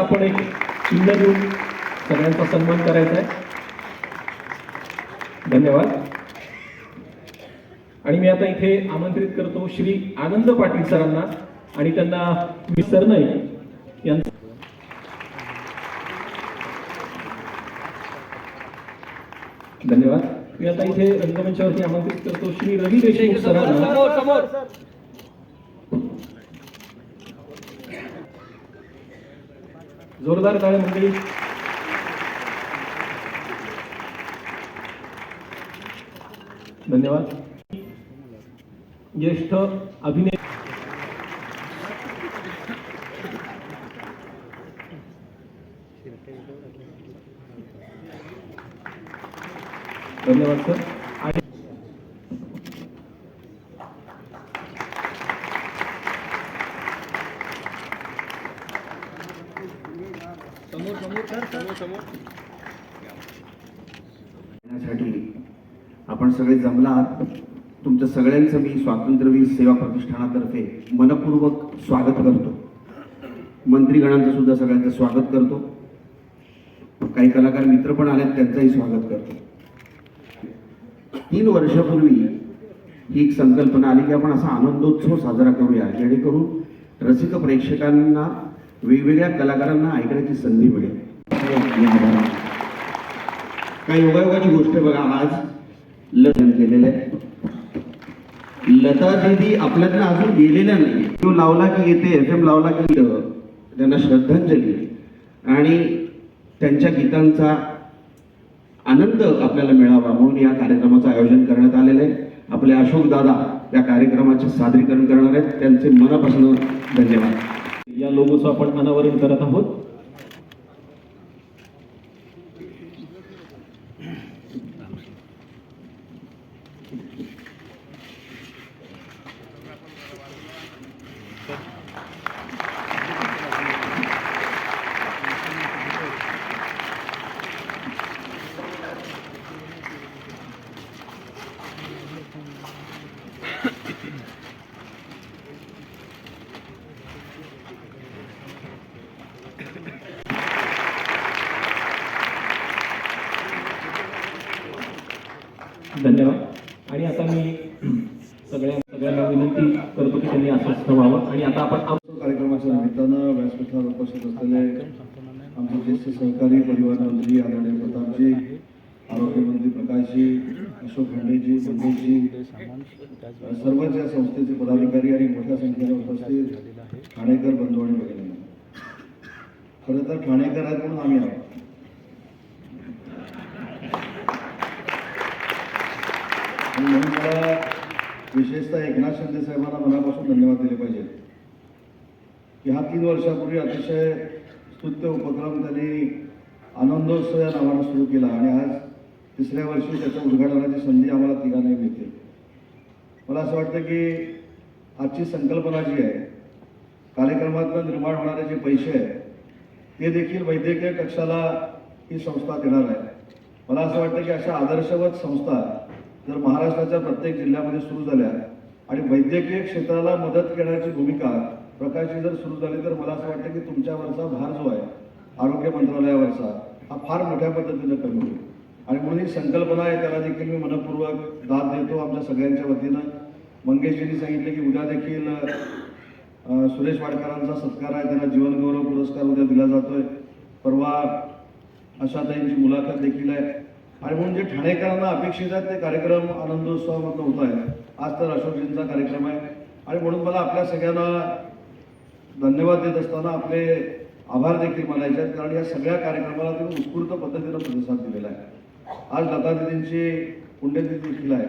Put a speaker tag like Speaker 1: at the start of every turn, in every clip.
Speaker 1: आपण एक चिन्ह देऊन सगळ्यांचा सन्मान करायचा आहे. धन्यवाद. आणि मी आता इथे आमंत्रित करतो श्री आनंद पाटील सरांना आणि त्यांना मी सरनाईक यांचं धन्यवाद. मी आता इथे रंगमंचावरती आमंत्रित करतो श्री रवी देशमुख सरांना. जोरदार टाळ्या मंडळी. धन्यवाद. ज्येष्ठ अभिनेते धन्यवाद सर. आणि
Speaker 2: आपण सगळे जमला आहात. तुमच्या सगळ्यांचं मी स्वातंत्र्यवीर सेवा प्रतिष्ठानातर्फे मनपूर्वक स्वागत करतो. मंत्रीगणांचं सुद्धा सगळ्यांचं स्वागत करतो. काही कलाकार मित्र पण आलेत, त्यांचंही स्वागत करतो. 3 वर्षापूर्वी ही एक संकल्पना आली की आपण असा आनंदोत्सव साजरा करूया जेणेकरून रसिक प्रेक्षकांना वेगवेगळ्या कलाकारांना ऐकण्याची संधी मिळेल. काही योगायोगाची गोष्ट बघा, आज लग्न केलेलं आहे. लता दीदी आपल्यातनं अजून गेलेल्या नाही. तो लावला की येते, FM लावला की त्यांना श्रद्धांजली आणि त्यांच्या गीतांचा आनंद आपल्याला मिळावा म्हणून या कार्यक्रमाचं आयोजन करण्यात आलेलं आहे. आपले अशोक दादा या कार्यक्रमाचे सादरीकरण करणार आहेत, त्यांचे मनापासून धन्यवाद.
Speaker 1: या लोगोचं आपण अनावरण करत आहोत. धन्यवाद. आणि आता मी सगळ्यांना विनंती करतो की त्यांनी अस्वस्थ व्हावं. आणि आता आपण
Speaker 3: कार्यक्रमाच्या निमित्तानं व्यासपीठावर उपस्थित असलेले आमचे ज्येष्ठ सहकारी परिवहन मंत्री आदरणीय प्रतापजी, आरोग्यमंत्री प्रकाशजी, अशोक खंडेजी, मंगेशजी, सर्वच या संस्थेचे पदाधिकारी आणि मोठ्या संख्येने उपस्थित ठाणेकर बंधू आणि भगिनी. खरं तर ठाणेकर आहेत म्हणून आम्ही आहोत. आणि म्हणून मला विशेषतः एकनाथ शिंदे साहेबांना मनापासून धन्यवाद दिले पाहिजेत की हा 3 वर्षापूर्वी अतिशय स्तुत्य उपक्रम त्यांनी आनंदोत्सव या नावानं सुरू केला आणि आज 3ऱ्या वर्षी त्याच्या उद्घाटनाची संधी आम्हाला तिघांनाही मिळते. मला असं वाटतं की आजची संकल्पना जी आहे, कार्यक्रमातून निर्माण होणारे जे पैसे आहेत ते देखील वैद्यकीय कक्षाला ही संस्था देणार आहे. मला असं वाटतं की अशा आदर्शवत संस्था जर महाराष्ट्राच्या प्रत्येक जिल्ह्यामध्ये सुरू झाल्या आणि वैद्यकीय क्षेत्राला मदत करण्याची भूमिका प्रकाशजी जर सुरू झाली तर मला असं वाटतं की तुमच्यावरचा भार जो आहे आरोग्य मंत्रालयावरचा हा फार मोठ्या पद्धतीनं कमी होईल. आणि म्हणून ही संकल्पना आहे त्याला देखील मी मनपूर्वक दाद देतो आमच्या सगळ्यांच्या वतीनं. मंगेशजींनी सांगितले की उद्या देखील सुरेश वाडकरांचा सत्कार आहे, त्यांना जीवनगौरव पुरस्कार उद्या दिला जातोय. परवा आशाताईंची मुलाखत देखील आहे. आणि म्हणून जे ठाणेकरांना अपेक्षित आहेत ते कार्यक्रम आनंदोत्सवामधून होत आहे. आज तर अशोकजींचा कार्यक्रम आहे आणि म्हणून मला आपल्या सगळ्यांना धन्यवाद देत असताना आपले आभार देखील मानायचे आहेत, कारण या सगळ्या कार्यक्रमाला तुम्ही उत्स्फूर्त पद्धतीनं प्रतिसाद दिलेला आहे. आज लता दीदींची पुण्यतिथी देखील आहे.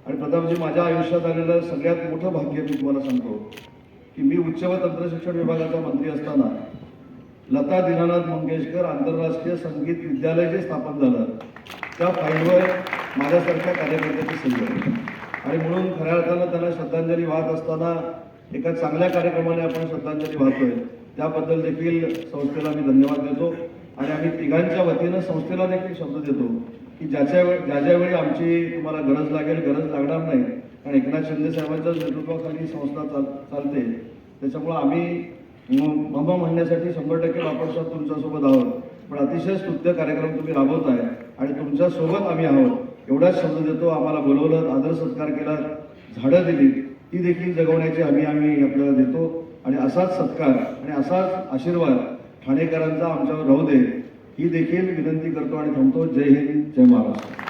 Speaker 3: आणि प्रतापजी, माझ्या आयुष्यात आलेलं सगळ्यात मोठं भाग्य मी तुम्हाला सांगतो की मी उच्च व तंत्रशिक्षण विभागाचा मंत्री असताना लता दीनानाथ मंगेशकर आंतरराष्ट्रीय संगीत विद्यालय जे स्थापन झालं त्या फाईलवर माझ्यासारख्या कार्यकर्त्याची सही आहे. आणि म्हणून खऱ्या अर्थानं त्यांना श्रद्धांजली वाहत असताना एका चांगल्या कार्यक्रमाने आपण श्रद्धांजली वाहतोय, त्याबद्दल देखील संस्थेला मी धन्यवाद देतो. आणि आम्ही तिघांच्या वतीनं संस्थेला देखील शब्द देतो की ज्या ज्यावेळी आमची तुम्हाला गरज लागेल, गरज लागणार नाही, कारण एकनाथ शिंदे साहेबांच्या नेतृत्वाखाली ही संस्था चालते, त्याच्यामुळं आम्ही मम म्हणण्यासाठी 100% आपण साहेब तुमच्यासोबत आहोत, पण अतिशय स्तुत्य कार्यक्रम तुम्ही राबवताय आणि तुमच्यासोबत आम्ही आहोत एवढाच शब्द देतो. आम्हाला बोलवलं, आदर सत्कार केला, झाडं दिली, ती देखील जगवण्याची आम्ही आपल्याला देतो आणि असाच सत्कार आणि असाच आशीर्वाद ठाणेकरांचा आमच्यावर राहू दे ही देखील विनंती करतो आणि थांबतो. जय हिंद, जय महाराष्ट्र.